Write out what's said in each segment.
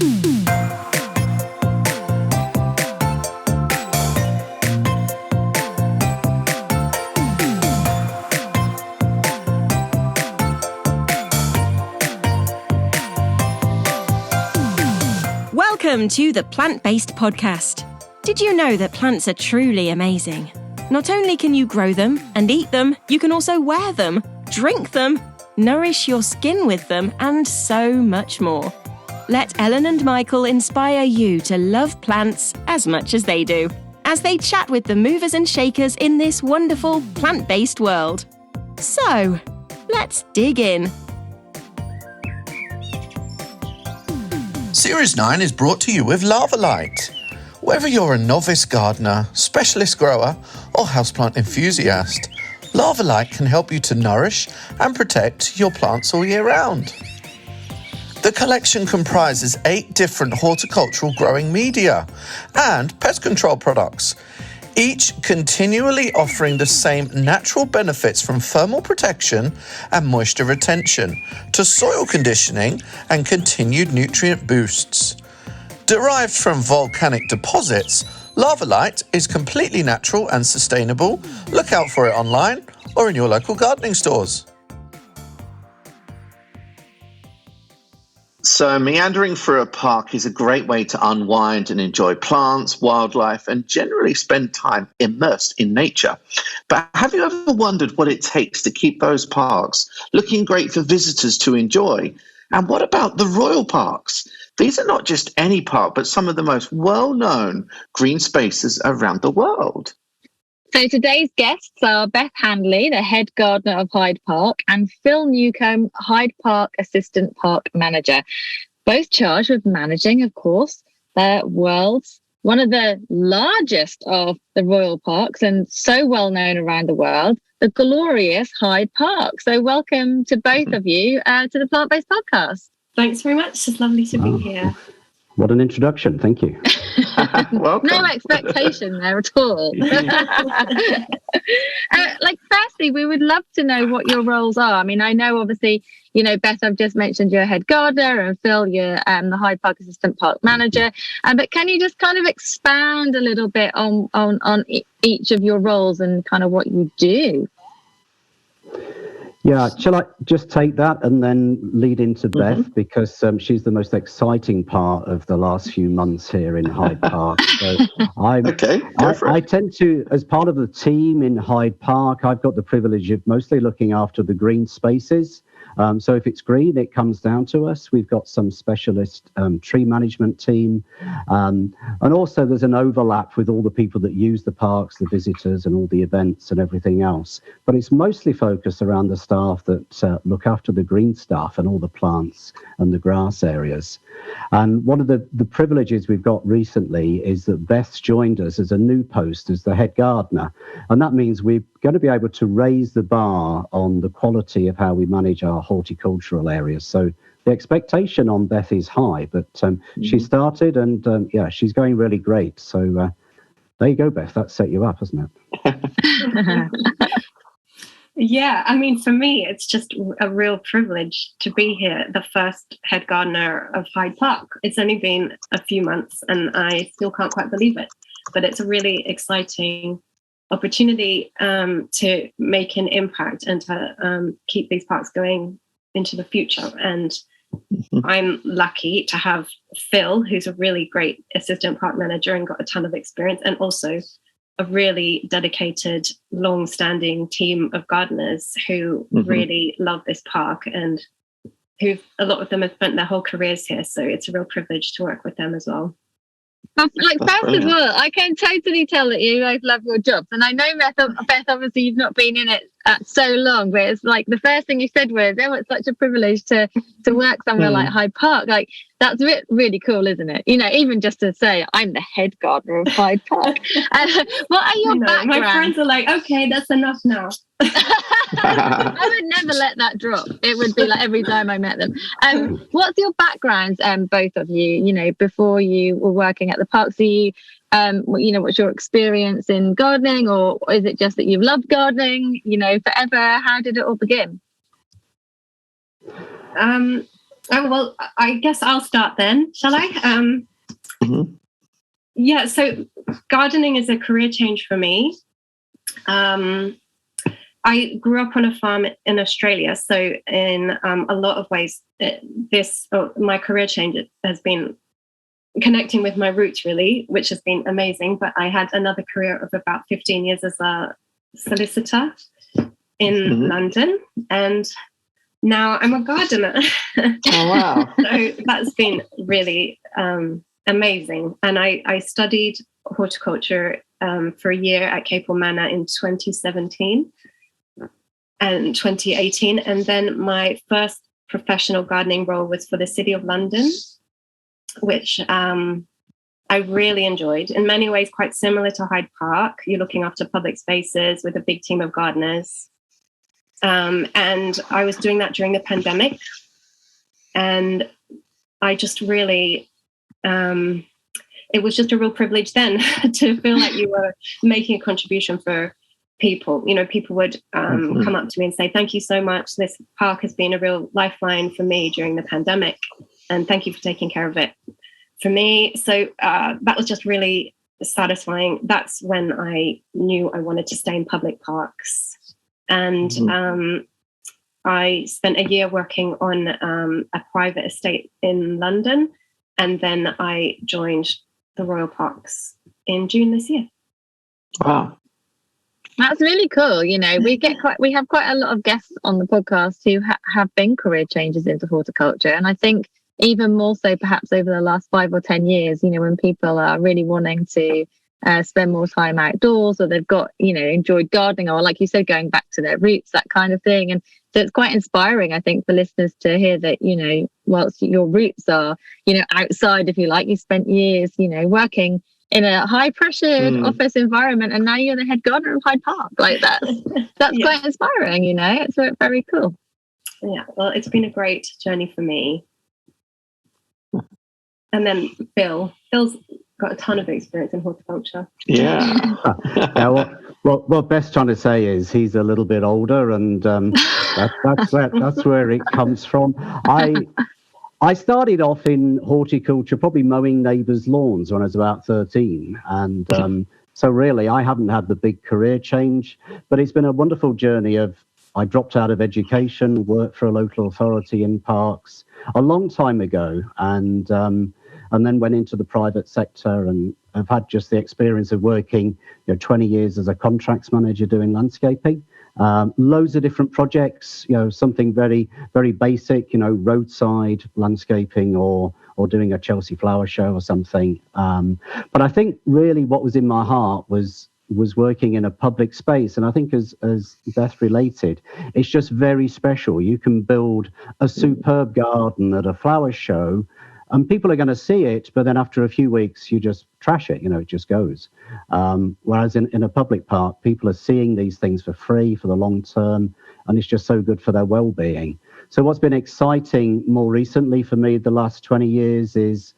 Welcome to the Plant-Based Podcast. Did you know that plants are truly amazing? Not only can you grow them and eat them, you can also wear them, drink them, nourish your skin with them, and so much more. Let Ellen and Michael inspire you to love plants as much as they do, as they chat with the movers and shakers in this wonderful plant-based world. So, let's dig in. Series 9 is brought to you with Lava Light. Whether you're a novice gardener, specialist grower, or houseplant enthusiast, Lava Light can help you to nourish and protect your plants all year round. The collection comprises 8 different horticultural growing media and pest control products, each continually offering the same natural benefits from thermal protection and moisture retention to soil conditioning and continued nutrient boosts. Derived from volcanic deposits, Lava Light is completely natural and sustainable. Look out for it online or in your local gardening stores. So meandering through a park is a great way to unwind and enjoy plants, wildlife, and generally spend time immersed in nature. But have you ever wondered what it takes to keep those parks looking great for visitors to enjoy? And what about the royal parks? These are not just any park, but some of the most well-known green spaces around the world. So today's guests are Beth Handley, the head gardener of Hyde Park, and Phil Newcombe, Hyde Park assistant park manager, both charged with managing, of course, the world's one of the largest of the royal parks and so well known around the world, the glorious Hyde Park. So welcome to both of you to the Plant-Based Podcast. Thanks very much. It's lovely to be here. What an introduction. Thank you. Welcome. No expectation there at all. Firstly, we would love to know what your roles are. I mean, I know obviously, Beth, I've just mentioned you're head gardener, and Phil, you're the Hyde Park assistant park manager. But can you just kind of expand a little bit on each of your roles and kind of what you do? Yeah, shall I just take that and then lead into Beth, because she's the most exciting part of the last few months here in Hyde Park. So I tend to, as part of the team in Hyde Park, I've got the privilege of mostly looking after the green spaces. So if it's green, it comes down to us. We've got some specialist tree management team. And also there's an overlap with all the people that use the parks, the visitors and all the events and everything else. But it's mostly focused around the staff that look after the green stuff and all the plants and the grass areas. And one of the privileges we've got recently is that Beth's joined us as a new post as the head gardener. And that means we're going to be able to raise the bar on the quality of how we manage our horticultural areas. So the expectation on Beth is high, but she started and she's going really great. So there you go, Beth. That set you up, hasn't it? Yeah, I mean, for me, it's just a real privilege to be here, the first head gardener of Hyde Park. It's only been a few months and I still can't quite believe it, but it's a really exciting opportunity to make an impact and to keep these parks going into the future. And I'm lucky to have Phil, who's a really great assistant park manager and got a ton of experience, and also a really dedicated, long-standing team of gardeners who really love this park and who a lot of them have spent their whole careers here. So it's a real privilege to work with them as well. First of all, I can totally tell that you both love your jobs. And I know, Beth, obviously you've not been in it so long, but it's like the first thing you said was, it's such a privilege to work somewhere like Hyde Park. Like, that's really cool, isn't it? Even just to say, I'm the head gardener of Hyde Park. What are your backgrounds? My friends are like, okay, that's enough now. I would never let that drop. It would be like every time I met them. What's your backgrounds, both of you, before you were working at the park? So you, what's your experience in gardening, or is it just that you've loved gardening, forever? How did it all begin? Oh, well, I guess I'll start then, shall I? Yeah, so gardening is a career change for me. I grew up on a farm in Australia, so in a lot of ways, my career change has been connecting with my roots, really, which has been amazing. But I had another career of about 15 years as a solicitor in London, and now I'm a gardener. Oh, wow. So that's been really amazing. And I studied horticulture for a year at Capel Manor in 2017 and 2018. And then my first professional gardening role was for the City of London, which I really enjoyed. In many ways, quite similar to Hyde Park. You're looking after public spaces with a big team of gardeners. And I was doing that during the pandemic. And I just really, it was just a real privilege then to feel like you were making a contribution for people. You know, people would come up to me and say, thank you so much. This park has been a real lifeline for me during the pandemic. And thank you for taking care of it for me. So that was just really satisfying. That's when I knew I wanted to stay in public parks. And I spent a year working on a private estate in London. And then I joined the Royal Parks in June this year. Wow. That's really cool. You know, we have quite a lot of guests on the podcast who have been career changes into horticulture. And I think even more so perhaps over the last 5 or 10 years, you know, when people are really wanting to spend more time outdoors, or they've got, you know, enjoyed gardening, or like you said, going back to their roots, that kind of thing. And so it's quite inspiring, I think, for listeners to hear that, you know, whilst your roots are, you know, outside, if you like, you spent years, you know, working in a high pressured office environment, and now you're the head gardener of Hyde Park. Like that's quite inspiring, you know. It's very cool. Yeah, well, it's been a great journey for me. And then Phil's got a ton of experience in horticulture. Yeah. What Beth's trying to say is he's a little bit older, and that's where it comes from. I started off in horticulture, probably mowing neighbours' lawns when I was about 13. And so really, I haven't had the big career change, but it's been a wonderful journey I dropped out of education, worked for a local authority in parks a long time ago, and then went into the private sector, and I've had just the experience of working 20 years as a contracts manager doing landscaping. Loads of different projects, something very, very basic, roadside landscaping or doing a Chelsea flower show or something. But I think really what was in my heart was working in a public space. And I think as Beth related, it's just very special. You can build a superb garden at a flower show, and people are going to see it, but then after a few weeks, you just trash it, it just goes. Whereas in a public park, people are seeing these things for free for the long term, and it's just so good for their well-being. So what's been exciting more recently for me the last 20 years is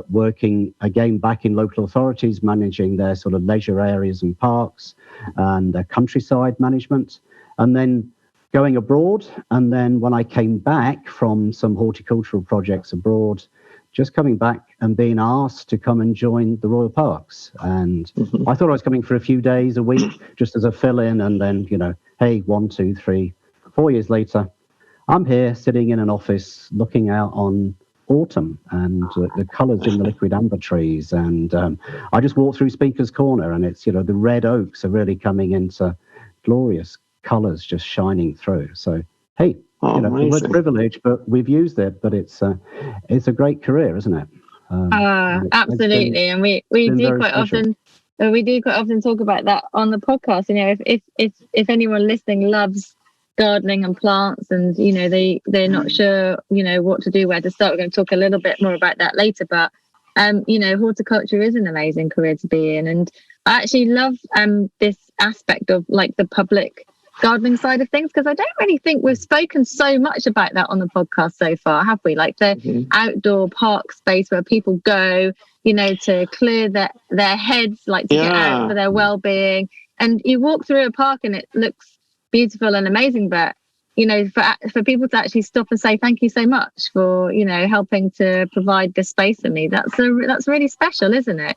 working again back in local authorities, managing their sort of leisure areas and parks and their countryside management, and then going abroad. And then when I came back from some horticultural projects abroad, just coming back and being asked to come and join the Royal Parks. And I thought I was coming for a few days a week, just as a fill-in. And then, hey, 1, 2, 3, 4 years later, I'm here sitting in an office looking out on autumn and the colours in the liquid amber trees. And I just walked through Speaker's Corner, and it's, the red oaks are really coming into glorious colours just shining through. So, hey, the word privilege, but we've used it, but it's a great career, isn't it? Absolutely. And we do quite often talk about that on the podcast. If anyone listening loves gardening and plants, and they're not sure what to do, where to start, we're going to talk a little bit more about that later. But horticulture is an amazing career to be in, and I actually love this aspect of like the public gardening side of things, because I don't really think we've spoken so much about that on the podcast so far, have we? Like the outdoor park space where people go, to clear their heads, like to get out for their well-being. And you walk through a park and it looks beautiful and amazing, but for people to actually stop and say thank you so much for, helping to provide this space for me. That's really special, isn't it?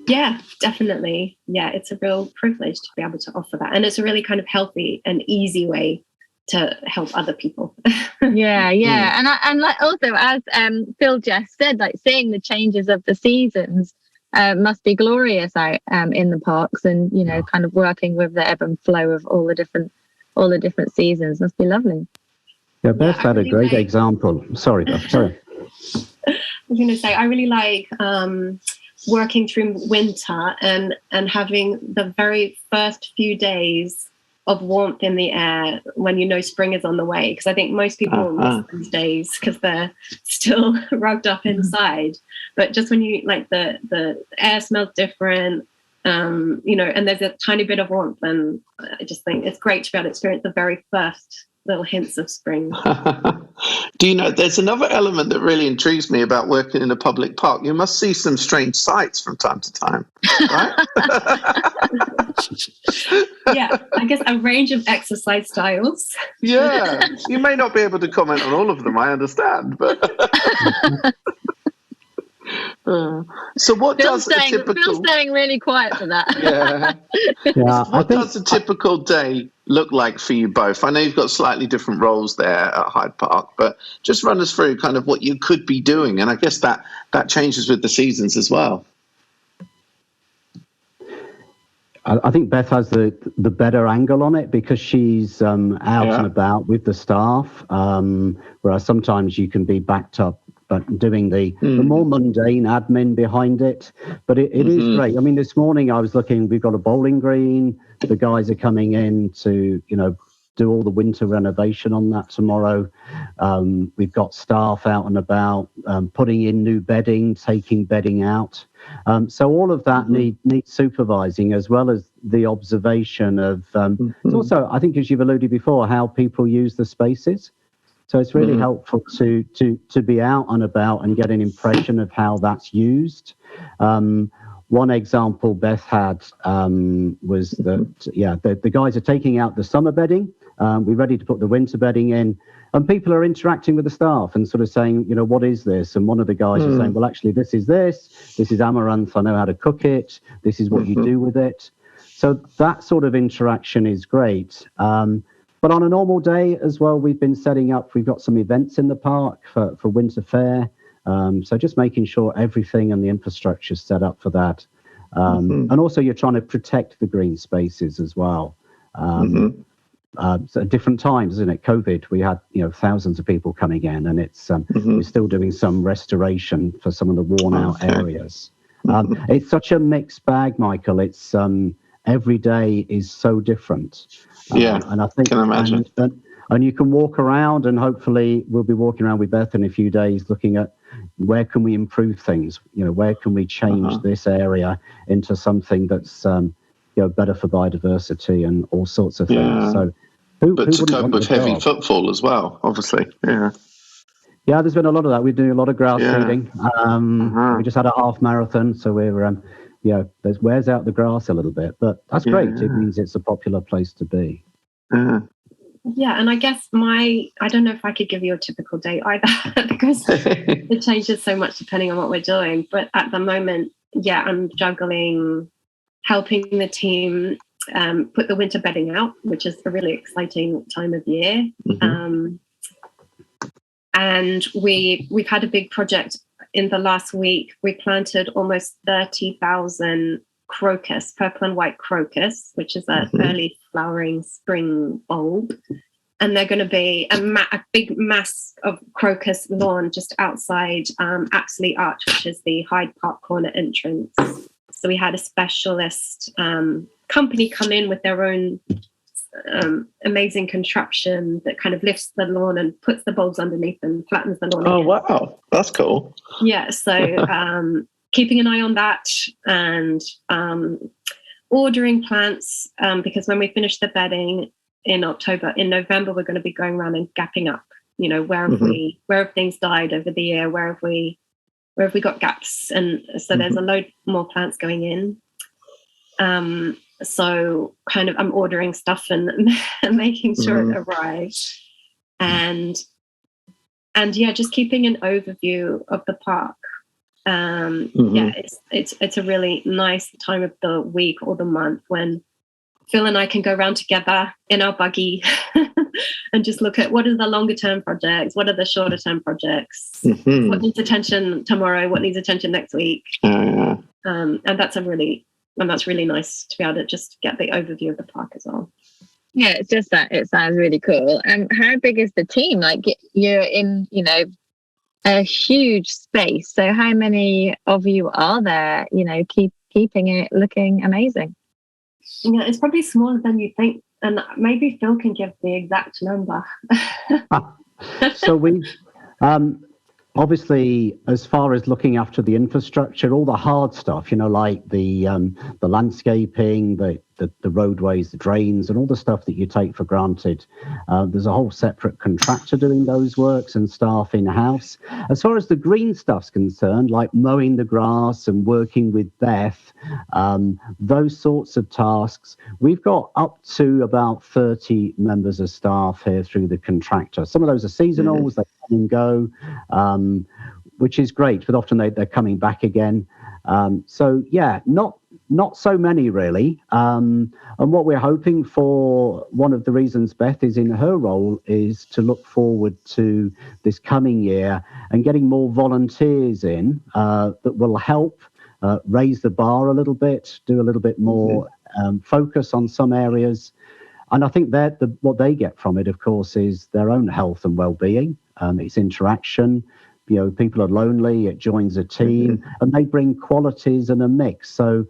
Yeah, definitely. Yeah, it's a real privilege to be able to offer that. And it's a really kind of healthy and easy way to help other people. Yeah. And like also, as Phil just said, like seeing the changes of the seasons must be glorious out in the parks, and kind of working with the ebb and flow of all the different seasons must be lovely. Yeah, Beth had a great example. Sorry, Beth. Sorry. I was going to say, I really like working through winter and having the very first few days of warmth in the air when spring is on the way, because I think most people miss these days because they're still rugged up inside. But just when you like the air smells different, and there's a tiny bit of warmth, and I just think it's great to be able to experience the very first little hints of spring. Do you know, there's another element that really intrigues me about working in a public park. You must see some strange sights from time to time, right? Yeah, I guess a range of exercise styles. Yeah, you may not be able to comment on all of them, I understand, but so what does a typical... Phil's staying really quiet for that. Yeah. What does a typical day look like for you both? I know you've got slightly different roles there at Hyde Park, but just run us through kind of what you could be doing, and I guess that changes with the seasons as well. I think Beth has the better angle on it because she's out and about with the staff, whereas sometimes you can be backed up but doing the more mundane admin behind it. But it is great. I mean, this morning I was looking, we've got a bowling green. The guys are coming in to, do all the winter renovation on that tomorrow. We've got staff out and about, putting in new bedding, taking bedding out. So all of that needs supervising, as well as the observation of, it's also, I think, as you've alluded before, how people use the spaces. So it's really helpful to be out and about and get an impression of how that's used. One example Beth had was that, the guys are taking out the summer bedding. We're ready to put the winter bedding in. And people are interacting with the staff and sort of saying, what is this? And one of the guys is saying, well, actually, this is amaranth. I know how to cook it. This is what you do with it. So that sort of interaction is great. But on a normal day as well, we've been setting up, we've got some events in the park for Winter Fair. So just making sure everything and the infrastructure is set up for that. And also you're trying to protect the green spaces as well. So at different times, isn't it? COVID, we had thousands of people coming in, and it's we're still doing some restoration for some of the worn out areas. It's such a mixed bag, Michael. It's every day is so different. And I think can imagine. And you can walk around, and hopefully we'll be walking around with Beth in a few days, looking at where can we improve things. Where can we change this area into something that's better for biodiversity and all sorts of things. So, but to cope with heavy footfall as well, obviously. Yeah, there's been a lot of that. We're doing a lot of grass seeding. We just had a half marathon, so we're there's wears out the grass a little bit, but that's great. It means it's a popular place to be. Yeah, and I guess I don't know if I could give you a typical day either because it changes so much depending on what we're doing. But at the moment, I'm juggling helping the team put the winter bedding out, which is a really exciting time of year. And we've had a big project in the last week. We planted almost 30,000 crocus, purple and white crocus, which is an early flowering spring bulb. And they're going to be a big mass of crocus lawn just outside Apsley Arch, which is the Hyde Park corner entrance. So we had a specialist company come in with their own amazing contraption that kind of lifts the lawn and puts the bulbs underneath and flattens the lawn. Oh, wow. That's cool. Yeah. So keeping an eye on that and ordering plants because when we finish the bedding in November, we're going to be going around and gapping up, where have things died over the year? Where have we got gaps? And so there's a load more plants going in. So kind of I'm ordering stuff and making sure it arrives. And yeah, just keeping an overview of the park. Yeah, it's a really nice time of the week or the month when Phil and I can go around together in our buggy and just look at what are the longer term projects, what are the shorter term projects, what needs attention tomorrow, what needs attention next week. And that's really nice to be able to just get the overview of the park as well. Yeah, it's just that it sounds really cool. And how big is the team? Like, you're in, a huge space. So how many of you are there, keeping it looking amazing? Yeah, it's probably smaller than you think. And maybe Phil can give the exact number. So we obviously, as far as looking after the infrastructure, all the hard stuff, like the landscaping, the roadways, the drains, and all the stuff that you take for granted. There's a whole separate contractor doing those works and staff in-house. As far as the green stuff's concerned, like mowing the grass and working with Beth, those sorts of tasks, we've got up to about 30 members of staff here through the contractor. Some of those are seasonals, they come and go, which is great, but often they're coming back again. So yeah, not so many really. And what we're hoping for, one of the reasons Beth is in her role, is to look forward to this coming year and getting more volunteers in that will help raise the bar a little bit, do a little bit more focus on some areas. And I think that what they get from it, of course, is their own health and well-being. It's interaction. People are lonely, it joins a team, and they bring qualities and a mix. So,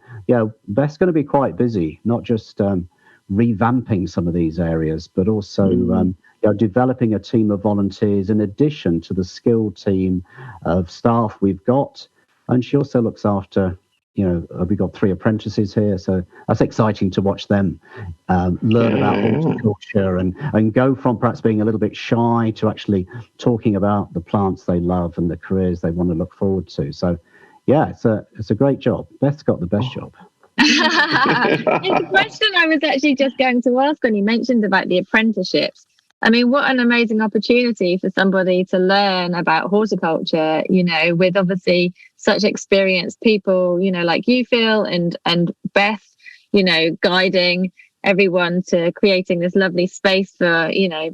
Beth's going to be quite busy, not just revamping some of these areas, but also developing a team of volunteers in addition to the skilled team of staff we've got. And she also looks after, we've got 3 apprentices here, so that's exciting to watch them learn about horticulture and go from perhaps being a little bit shy to actually talking about the plants they love and the careers they want to look forward to. So, yeah, it's a great job. Beth's got the best job. It's a question I was actually just going to ask when you mentioned about the apprenticeships. I mean, what an amazing opportunity for somebody to learn about horticulture, with obviously such experienced people, like you, Phil, and Beth, guiding everyone to creating this lovely space for,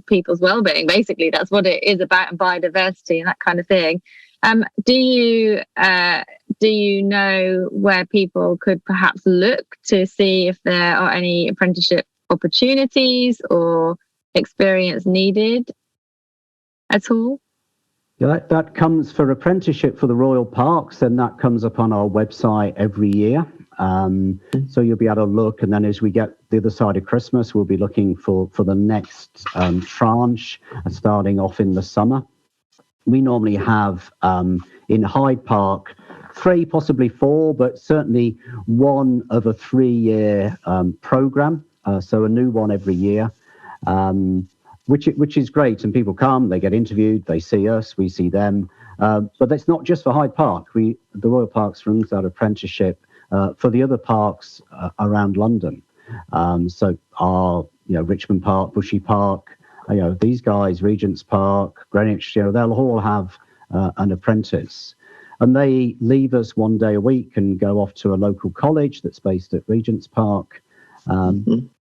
people's well-being. Basically, that's what it is about, and biodiversity and that kind of thing. Do you know where people could perhaps look to see if there are any apprenticeship opportunities or experience needed at all? Yeah, that comes for apprenticeship for the Royal Parks, and that comes up on our website every year. So you'll be able to look, and then as we get the other side of Christmas, we'll be looking for the next tranche, starting off in the summer. We normally have in Hyde Park 3, possibly 4, but certainly one of a 3-year program. So a new one every year. Which is great, and people come, they get interviewed, they see us, we see them. But that's not just for Hyde Park. The Royal Parks runs that apprenticeship for the other parks around London. So our Richmond Park, Bushy Park, these guys, Regent's Park, Greenwich, they'll all have an apprentice, and they leave us 1 day a week and go off to a local college that's based at Regent's Park.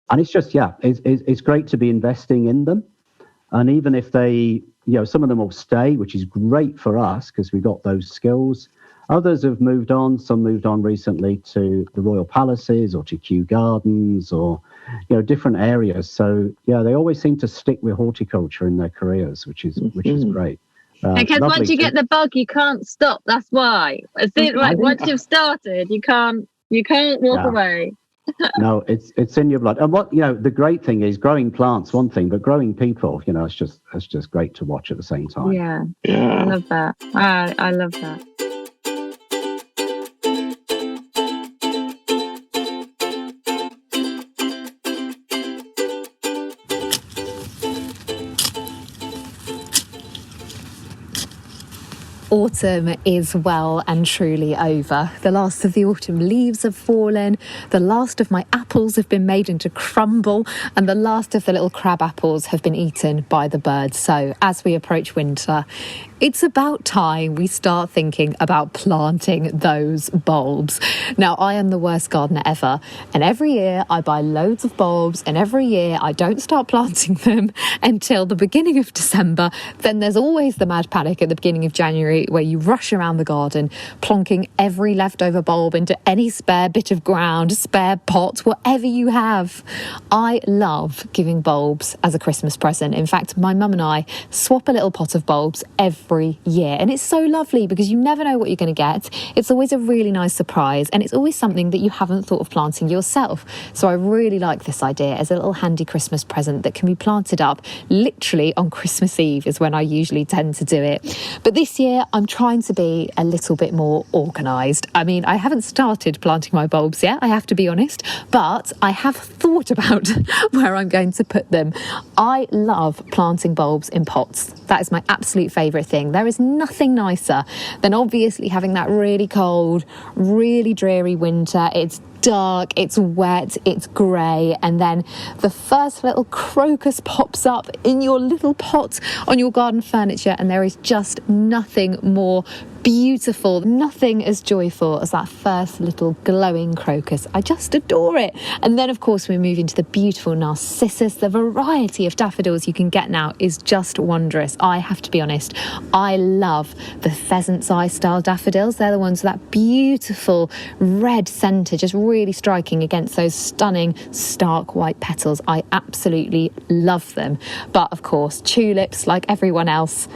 And it's just, it's great to be investing in them. And even if they, some of them will stay, which is great for us because we got those skills. Others have moved on. Some moved on recently to the Royal Palaces or to Kew Gardens or, different areas. So, they always seem to stick with horticulture in their careers, which is great. Because once you get the bug, you can't stop. That's why. Once you've started, you can't walk away. No, it's in your blood. And what the great thing is, growing plants one thing, but growing people, it's just great to watch at the same time. Yeah. I love that. I love that. Autumn is well and truly over. The last of the autumn leaves have fallen, the last of my apples have been made into crumble, and the last of the little crab apples have been eaten by the birds. So as we approach winter, it's about time we start thinking about planting those bulbs. Now, I am the worst gardener ever, and every year I buy loads of bulbs, and every year I don't start planting them until the beginning of December. Then there's always the mad panic at the beginning of January where you rush around the garden, plonking every leftover bulb into any spare bit of ground, spare pot, whatever you have. I love giving bulbs as a Christmas present. In fact, my mum and I swap a little pot of bulbs every year, and it's so lovely because you never know what you're going to get. It's always a really nice surprise, and it's always something that you haven't thought of planting yourself. So I really like this idea as a little handy Christmas present that can be planted up literally on Christmas Eve is when I usually tend to do it. But this year I'm trying to be a little bit more organised. I mean, I haven't started planting my bulbs yet, I have to be honest, but I have thought about where I'm going to put them. I love planting bulbs in pots. That is my absolute favourite thing. There is nothing nicer than obviously having that really cold, really dreary winter. It's dark, it's wet, it's grey, and then the first little crocus pops up in your little pot on your garden furniture, and there is just nothing more beautiful, nothing as joyful as that first little glowing crocus. I just adore it. And then of course we move into the beautiful narcissus. The variety of daffodils you can get now is just wondrous. I have to be honest, I love the pheasant's eye style daffodils. They're the ones with that beautiful red centre just really striking against those stunning stark white petals. I absolutely love them. But of course tulips, like everyone else,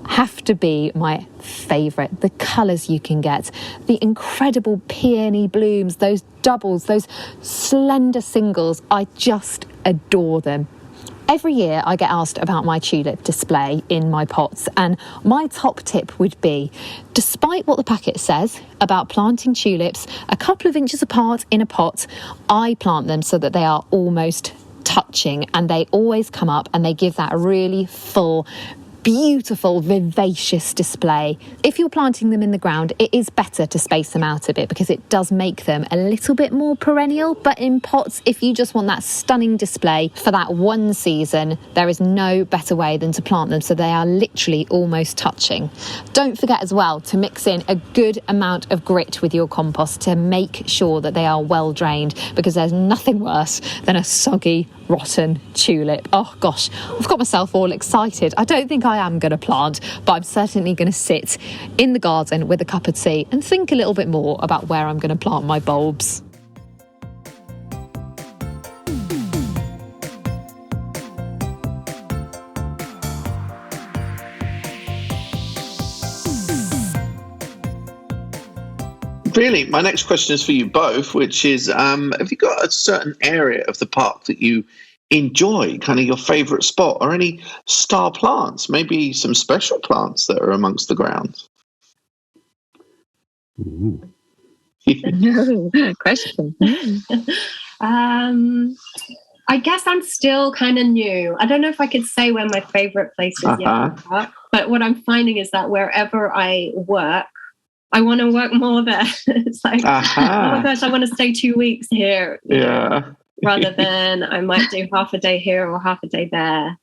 have to be my favourite. The colours you can get, the incredible peony blooms, those doubles, those slender singles, I just adore them. Every year I get asked about my tulip display in my pots, and my top tip would be, despite what the packet says about planting tulips a couple of inches apart in a pot, I plant them so that they are almost touching, and they always come up and they give that really full, beautiful, vivacious display. If you're planting them in the ground, it is better to space them out a bit because it does make them a little bit more perennial. But in pots, if you just want that stunning display for that one season, there is no better way than to plant them so they are literally almost touching. Don't forget as well to mix in a good amount of grit with your compost to make sure that they are well drained, because there's nothing worse than a soggy, rotten tulip. Oh gosh, I've got myself all excited. I don't think I am going to plant, but I'm certainly going to sit in the garden with a cup of tea and think a little bit more about where I'm going to plant my bulbs. Really, my next question is for you both, which is, have you got a certain area of the park that you enjoy, kind of your favourite spot, or any star plants, maybe some special plants that are amongst the grounds? Question. I guess I'm still kind of new. I don't know if I could say where my favourite place is yet, but what I'm finding is that wherever I work, I want to work more there. It's like, oh my gosh, I want to stay 2 weeks here. Yeah. Rather than I might do half a day here or half a day there.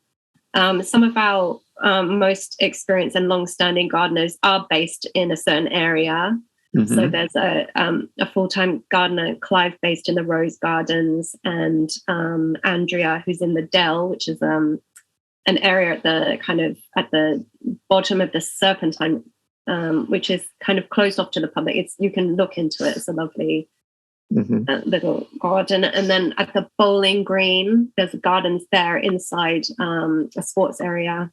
Some of our most experienced and long-standing gardeners are based in a certain area. Mm-hmm. So there's a full-time gardener, Clive, based in the Rose Gardens, and Andrea, who's in the Dell, which is an area at the bottom of the Serpentine, which is kind of closed off to the public. You can look into it. It's a lovely little garden. And then at the Bowling Green, there's gardens there inside a sports area,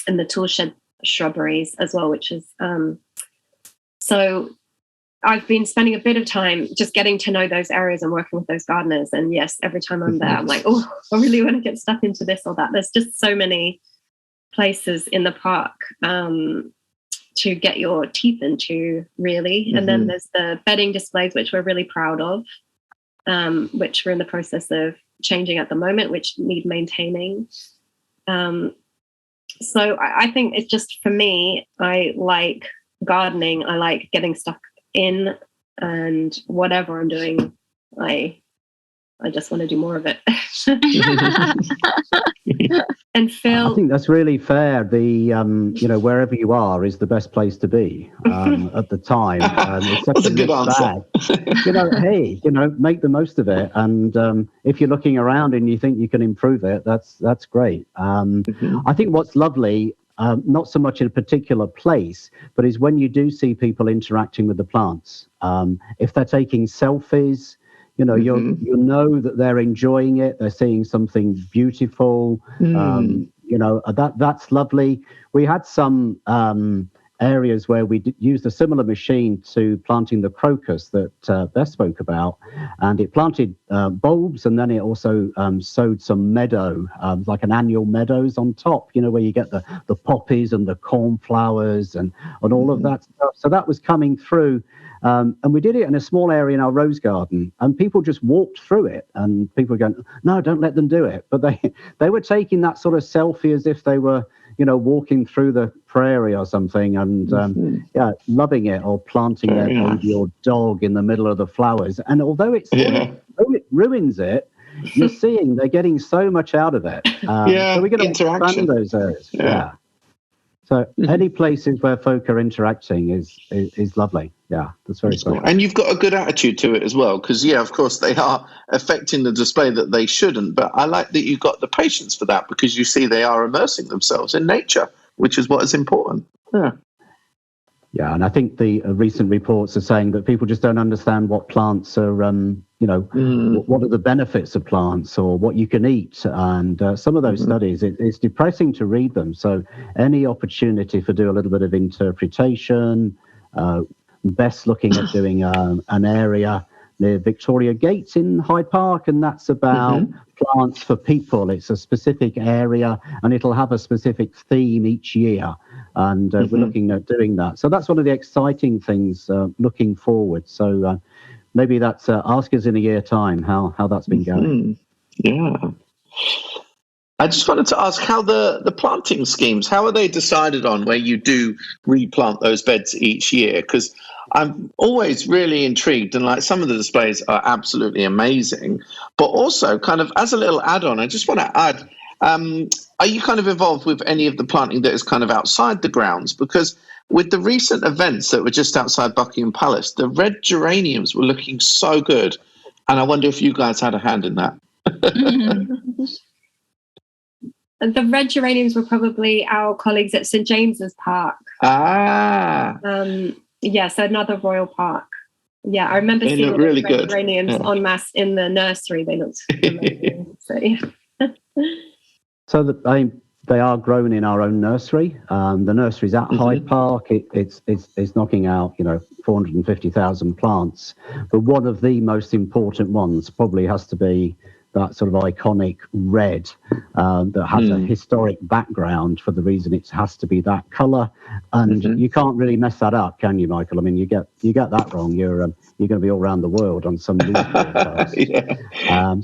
and the tool shed shrubberies as well, which is so I've been spending a bit of time just getting to know those areas and working with those gardeners. And yes, every time I'm there, I'm like, oh, I really want to get stuck into this or that. There's just so many places in the park to get your teeth into, really. And then there's the bedding displays, which we're really proud of, which we're in the process of changing at the moment, which need maintaining. So I think it's just, for me, I like gardening. I like getting stuck in, and whatever I'm doing, I just want to do more of it. And Phil, I think that's really fair. The wherever you are is the best place to be at the time. It's such that's a good answer. Hey, make the most of it. And if you're looking around and you think you can improve it, that's great. I think what's lovely, not so much in a particular place, but is when you do see people interacting with the plants. If they're taking selfies, you know that they're enjoying it. They're seeing something beautiful. That's lovely. We had some areas where we used a similar machine to planting the crocus that Beth spoke about, and it planted bulbs, and then it also sowed some meadow, like an annual meadows on top, where you get the poppies and the cornflowers and all of that stuff. So that was coming through. And we did it in a small area in our rose garden, and people just walked through it, and people were going, no, don't let them do it. But they were taking that sort of selfie as if they were, walking through the prairie or something, and loving it, or planting their baby or dog in the middle of the flowers. And although it ruins it, you're seeing they're getting so much out of it. So we're going to expand those areas. Yeah. So any places where folk are interacting is lovely. Yeah, that's very cool. And you've got a good attitude to it as well, because, of course, they are affecting the display that they shouldn't. But I like that you've got the patience for that, because you see they are immersing themselves in nature, which is what is important. Yeah. Yeah, and I think the recent reports are saying that people just don't understand what plants are, what are the benefits of plants, or what you can eat. And some of those studies, it's depressing to read them. So any opportunity for do a little bit of interpretation, best looking at doing an area near Victoria Gate in Hyde Park, and that's about plants for people. It's a specific area, and it'll have a specific theme each year. And we're looking at doing that. So that's one of the exciting things looking forward. So maybe that's ask us in a year time how that's been going. Yeah. I just wanted to ask how the planting schemes, how are they decided on where you do replant those beds each year? Because I'm always really intrigued, and like some of the displays are absolutely amazing. But also, kind of as a little add-on, I just want to add, are you kind of involved with any of the planting that is kind of outside the grounds? Because with the recent events that were just outside Buckingham Palace, the red geraniums were looking so good. And I wonder if you guys had a hand in that. The red geraniums were probably our colleagues at St. James's Park. So another royal park. Yeah, I remember seeing all really red geraniums en masse in the nursery. They looked amazing. So they are grown in our own nursery. The nursery's at Hyde Park. It's knocking out 450,000 plants. But one of the most important ones probably has to be that sort of iconic red that has a historic background, for the reason it has to be that colour. And you can't really mess that up, can you, Michael? I mean, you get that wrong, you're going to be all around the world on some news broadcast.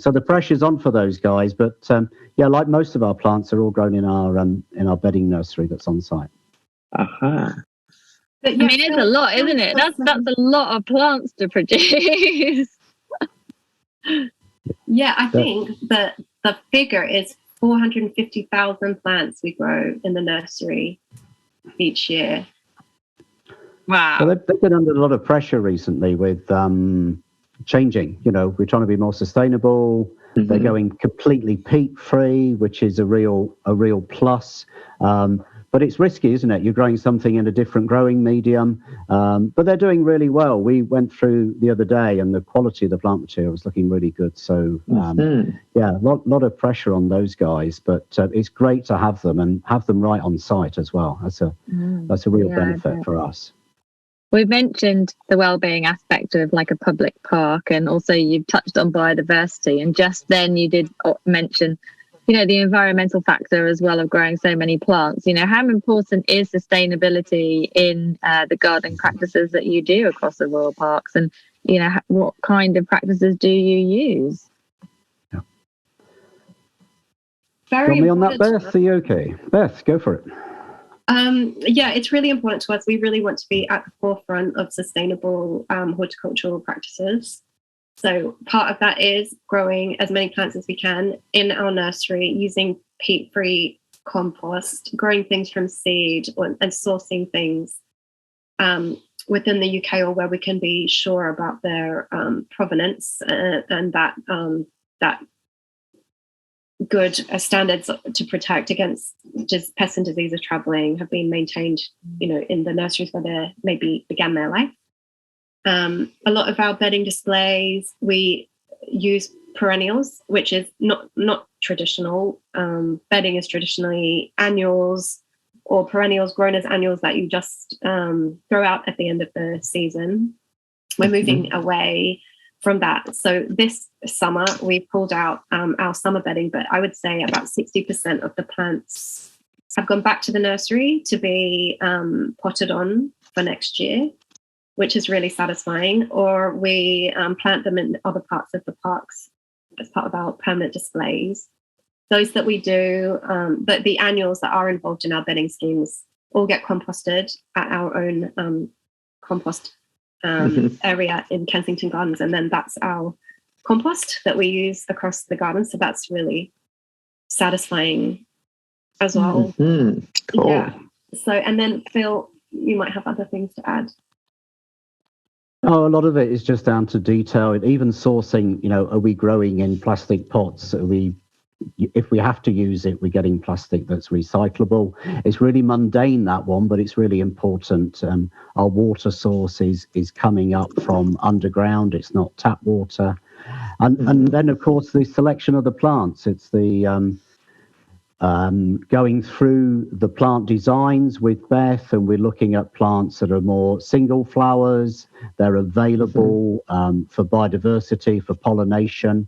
So the pressure's on for those guys. But like most of our plants, are all grown in our bedding nursery that's on site. I mean, it's a lot, isn't it? That's a lot of plants to produce. Yeah, I think that the figure is 450,000 plants we grow in the nursery each year. Wow. Well, they've been under a lot of pressure recently with changing. We're trying to be more sustainable. They're going completely peat-free, which is a real plus. But it's risky, isn't it? You're growing something in a different growing medium. But they're doing really well. We went through the other day, and the quality of the plant material was looking really good. So, a lot of pressure on those guys. But it's great to have them, and have them right on site as well. That's a real benefit for us. We've mentioned the well-being aspect of like a public park, and also you've touched on biodiversity. And just then you did mention the environmental factor as well of growing so many plants. How important is sustainability in the gardening practices that you do across the royal parks, and what kind of practices do you use? Very Got me on that, important. Beth? Are you okay? Beth, go for it. Yeah, it's really important to us. We really want to be at the forefront of sustainable horticultural practices. So part of that is growing as many plants as we can in our nursery, using peat-free compost, growing things from seed, and sourcing things within the UK or where we can be sure about their provenance and that good standards to protect against just pests and diseases traveling have been maintained, in the nurseries where they maybe began their life. A lot of our bedding displays, we use perennials, which is not traditional. Bedding is traditionally annuals or perennials grown as annuals that you just throw out at the end of the season. We're moving away from that. So this summer, we pulled out our summer bedding, but I would say about 60% of the plants have gone back to the nursery to be potted on for next year, which is really satisfying. Or we plant them in other parts of the parks as part of our permanent displays. Those that we do, but the annuals that are involved in our bedding schemes all get composted at our own compost area in Kensington Gardens, and then that's our compost that we use across the garden. So that's really satisfying as well. Cool. Yeah. So, and then Phil, you might have other things to add. Oh, a lot of it is just down to detail. Even sourcing, are we growing in plastic pots? If we have to use it, we're getting plastic that's recyclable. It's really mundane, that one, but it's really important. Our water source is coming up from underground. It's not tap water. And then, of course, the selection of the plants. It's the going through the plant designs with Beth, and we're looking at plants that are more single flowers. They're available for biodiversity, for pollination.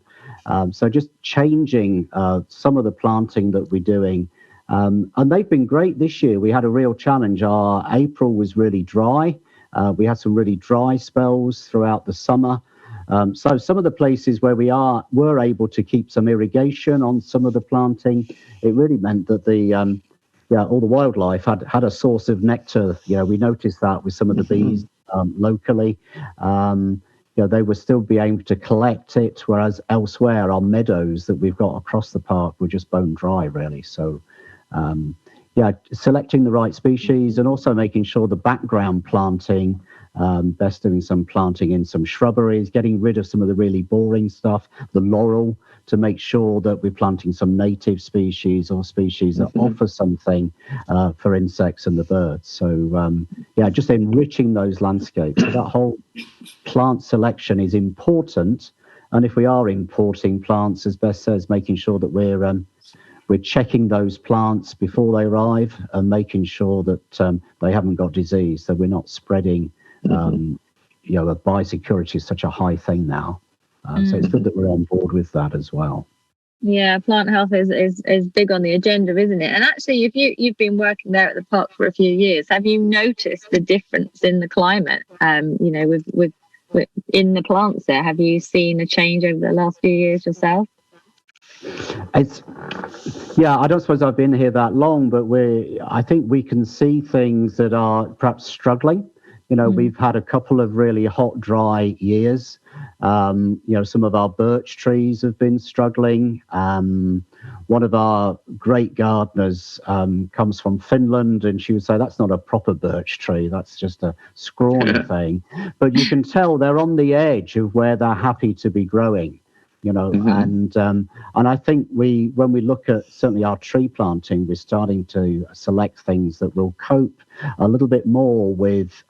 So just changing some of the planting that we're doing. And they've been great this year. We had a real challenge. Our April was really dry. We had some really dry spells throughout the summer. So some of the places where we were able to keep some irrigation on some of the planting, it really meant that all the wildlife had a source of nectar. We noticed that with some of the bees locally. They would still be able to collect it, whereas elsewhere, our meadows that we've got across the park were just bone dry, really. So, selecting the right species and also making sure the background planting, best doing some planting in some shrubberies, getting rid of some of the really boring stuff, the laurel, to make sure that we're planting some native species or species that offer something for insects and the birds. So, just enriching those landscapes. So that whole plant selection is important. And if we are importing plants, as Beth says, making sure that we're checking those plants before they arrive and making sure that they haven't got disease, so we're not spreading. Biosecurity is such a high thing now. So it's good that we're on board with that as well. Yeah, plant health is big on the agenda, isn't it? And actually, if you've been working there at the park for a few years, have you noticed the difference in the climate? With in the plants there, have you seen a change over the last few years yourself? I don't suppose I've been here that long, but I think we can see things that are perhaps struggling. We've had a couple of really hot, dry years. Some of our birch trees have been struggling. One of our great gardeners comes from Finland, and she would say that's not a proper birch tree. That's just a scrawny thing. But you can tell they're on the edge of where they're happy to be growing. And I think when we look at certainly our tree planting, we're starting to select things that will cope a little bit more with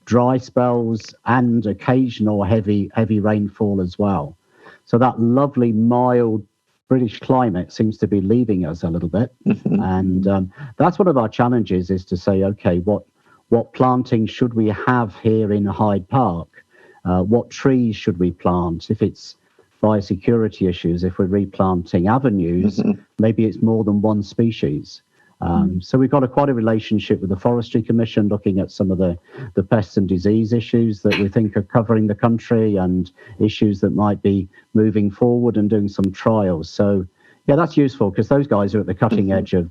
dry spells and occasional heavy rainfall as well. So that lovely mild British climate seems to be leaving us a little bit, and that's one of our challenges, is to say, okay, what planting should we have here in Hyde Park? What trees should we plant? If it's biosecurity issues, if we're replanting avenues, maybe it's more than one species. So we've got quite a relationship with the Forestry Commission, looking at some of the pests and disease issues that we think are covering the country and issues that might be moving forward, and doing some trials. So Yeah, that's useful because those guys are at the cutting edge of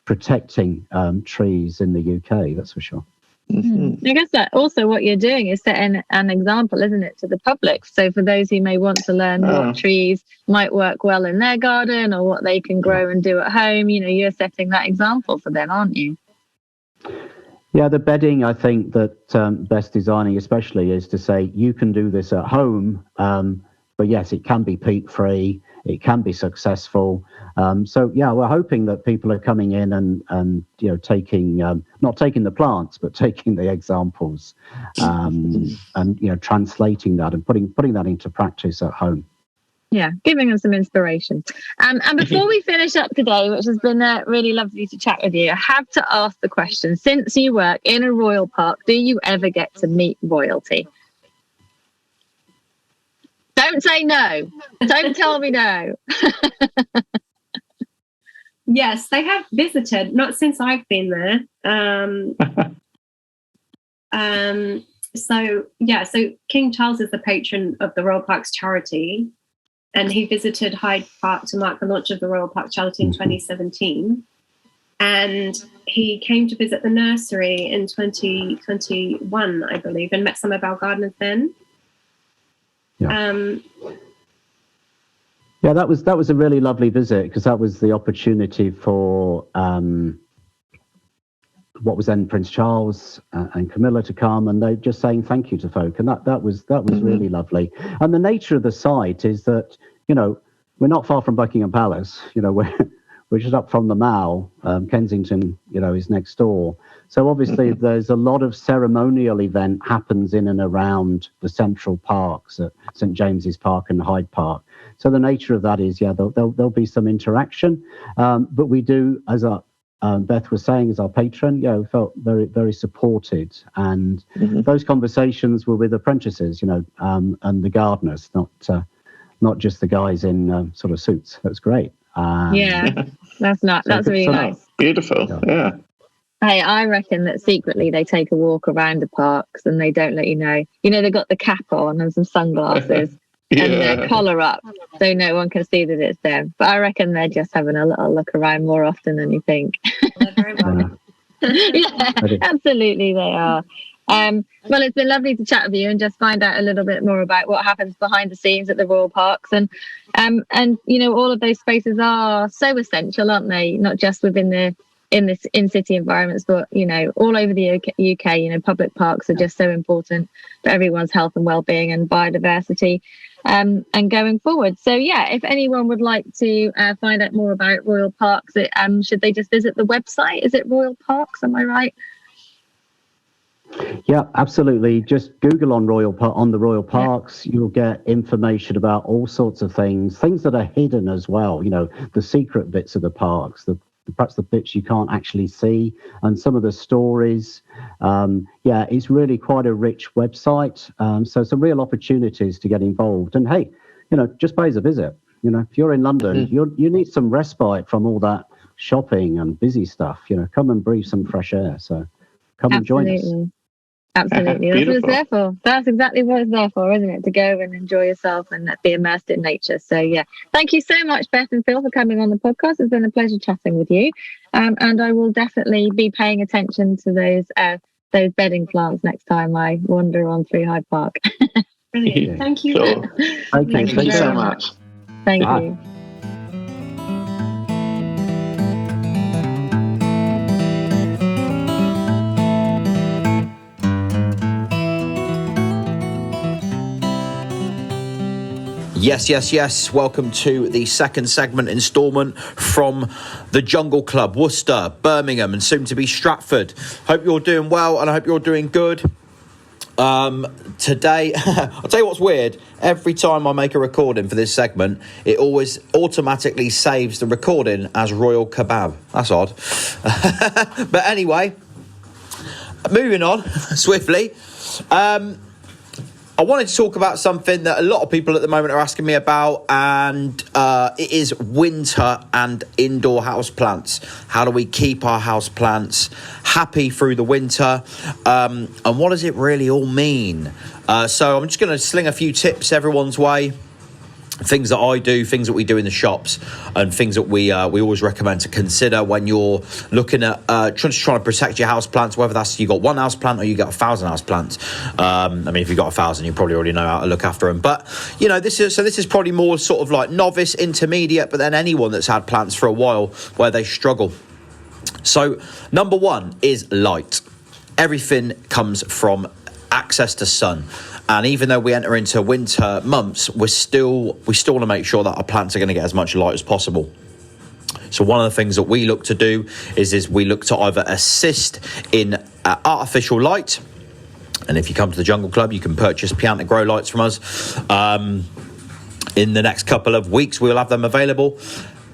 protecting trees in the UK, that's for sure. I guess that also what you're doing is setting an example, isn't it, to the public? So for those who may want to learn what trees might work well in their garden or what they can grow and do at home, you're setting that example for them, aren't you? Yeah, the bedding, I think that best designing especially is to say you can do this at home, but yes, it can be peat-free, it can be successful. So yeah, we're hoping that people are coming in and taking not taking the plants, but taking the examples, and translating that and putting that into practice at home. Yeah, giving them some inspiration. And before we finish up today, which has been really lovely to chat with you, I have to ask the question: since you work in a royal park, do you ever get to meet royalty? Don't say no. Don't tell me no. Yes, they have visited, not since I've been there. So King Charles is the patron of the Royal Parks charity, and he visited Hyde Park to mark the launch of the Royal Park charity in 2017. And he came to visit the nursery in 2021, I believe, and met some of our gardeners then. Yeah. That was a really lovely visit because that was the opportunity for what was then Prince Charles and Camilla to come, and they just saying thank you to folk, and that was really lovely. And the nature of the site is that we're not far from Buckingham Palace. We're just up from the Mall. Kensington, is next door. So obviously there's a lot of ceremonial event happens in and around the central parks at St James's Park and Hyde Park. So the nature of that is, there'll be some interaction. But we do, as Beth was saying, as our patron, felt very, very supported. And those conversations were with apprentices, and the gardeners, not just the guys in sort of suits. That's great. That's really nice. Beautiful. Yeah. Hey, I reckon that secretly they take a walk around the parks and they don't let you know. They've got the cap on and some sunglasses and their collar up, so no one can see that it's them. But I reckon they're just having a little look around more often than you think. Yeah, absolutely they are. Well, it's been lovely to chat with you and just find out a little bit more about what happens behind the scenes at the Royal Parks, and all of those spaces are so essential, aren't they? Not just within the in-city environments, but all over the UK. Public parks are just so important for everyone's health and well-being and biodiversity, and going forward. So if anyone would like to find out more about Royal Parks, should they just visit the website? Is it Royal Parks? Am I right? Yeah, absolutely. Just Google on the Royal Parks. You'll get information about all sorts of things that are hidden as well. The secret bits of the parks, perhaps the bits you can't actually see, and some of the stories. It's really quite a rich website. So some real opportunities to get involved. And hey, just pays a visit. If you're in London, you need some respite from all that shopping and busy stuff. Come and breathe some fresh air. So come and join us. Absolutely. That's what it's there for. That's exactly what it's there for, isn't it? To go and enjoy yourself and be immersed in nature. So thank you so much, Beth and Phil, for coming on the podcast. It's been a pleasure chatting with you. And I will definitely be paying attention to those bedding plants next time I wander on through Hyde Park. Brilliant. Thank you. Sure. Thank you so much. Thank you. Yes. Welcome to the second segment instalment from the Jungle Club, Worcester, Birmingham, and soon to be Stratford. Hope you're doing well, and I hope you're doing good. Today, I'll tell you what's weird. Every time I make a recording for this segment, it always automatically saves the recording as Royal Kebab. That's odd. But anyway, moving on swiftly. I wanted to talk about something that a lot of people at the moment are asking me about, and it is winter and indoor houseplants. How do we keep our houseplants happy through the winter? And what does it really all mean? So I'm just going to sling a few tips everyone's way. things that I do, things that we do in the shops, and things that we always recommend to consider when you're looking at trying to protect your house plants, whether that's you got one house plant or you got 1,000 house plants. I mean, if you've got 1,000, you probably already know how to look after them. But this is probably more sort of like novice, intermediate, but then anyone that's had plants for a while where they struggle. So number one is light. Everything comes from access to sun. And even though we enter into winter months, we still want to make sure that our plants are going to get as much light as possible. So one of the things that we look to do is we look to either assist in artificial light. And if you come to the Jungle Club, you can purchase Pianta grow lights from us. In the next couple of weeks, we'll have them available.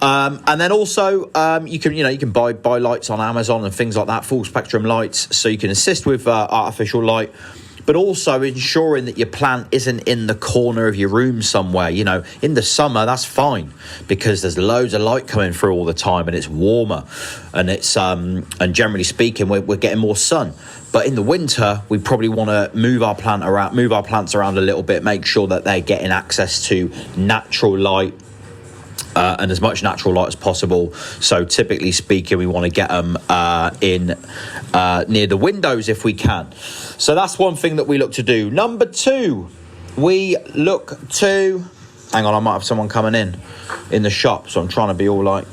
And then also you can buy lights on Amazon and things like that, full spectrum lights, so you can assist with artificial light, but also ensuring that your plant isn't in the corner of your room somewhere. In the summer, that's fine because there's loads of light coming through all the time and it's warmer, and it's and generally speaking, we're getting more sun. But in the winter, we probably want to move our plants around a little bit, make sure that they're getting access to natural light. And as much natural light as possible. So typically speaking, we want to get them in near the windows if we can. So that's one thing that we look to do. Number two, we look to... Hang on, I might have someone coming in the shop, so I'm trying to be all like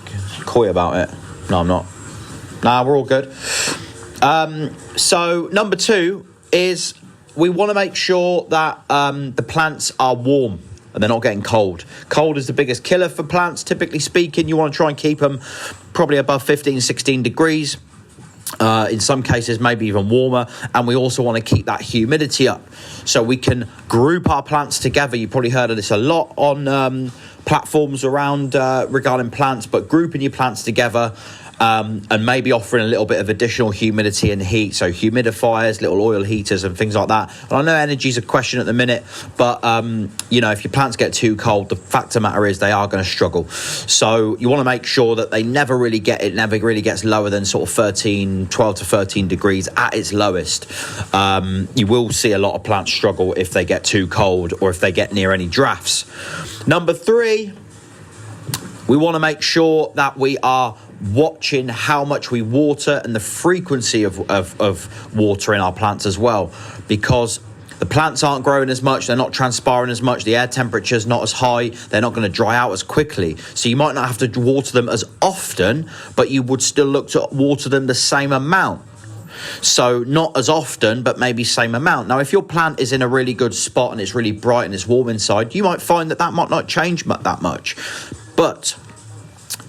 coy about it. No, I'm not. Nah, we're all good. So number two is we want to make sure that the plants are warm and they're not getting cold. Cold is the biggest killer for plants. Typically speaking, you want to try and keep them probably above 15, 16 degrees. In some cases, maybe even warmer. And we also want to keep that humidity up so we can group our plants together. You've probably heard of this a lot on platforms around regarding plants, but grouping your plants together and maybe offering a little bit of additional humidity and heat, so humidifiers, little oil heaters and things like that. And I know energy is a question at the minute, but if your plants get too cold, the fact of the matter is they are going to struggle. So you want to make sure that it never really gets lower than sort of 12 to 13 degrees at its lowest. You will see a lot of plants struggle if they get too cold or if they get near any drafts. Number three, we want to make sure that we are watching how much we water and the frequency of watering our plants as well, because the plants aren't growing as much, they're not transpiring as much, the air temperature's not as high, they're not going to dry out as quickly. So you might not have to water them as often, but you would still look to water them the same amount. So not as often, but maybe same amount. Now, if your plant is in a really good spot and it's really bright and it's warm inside, you might find that might not change that much. But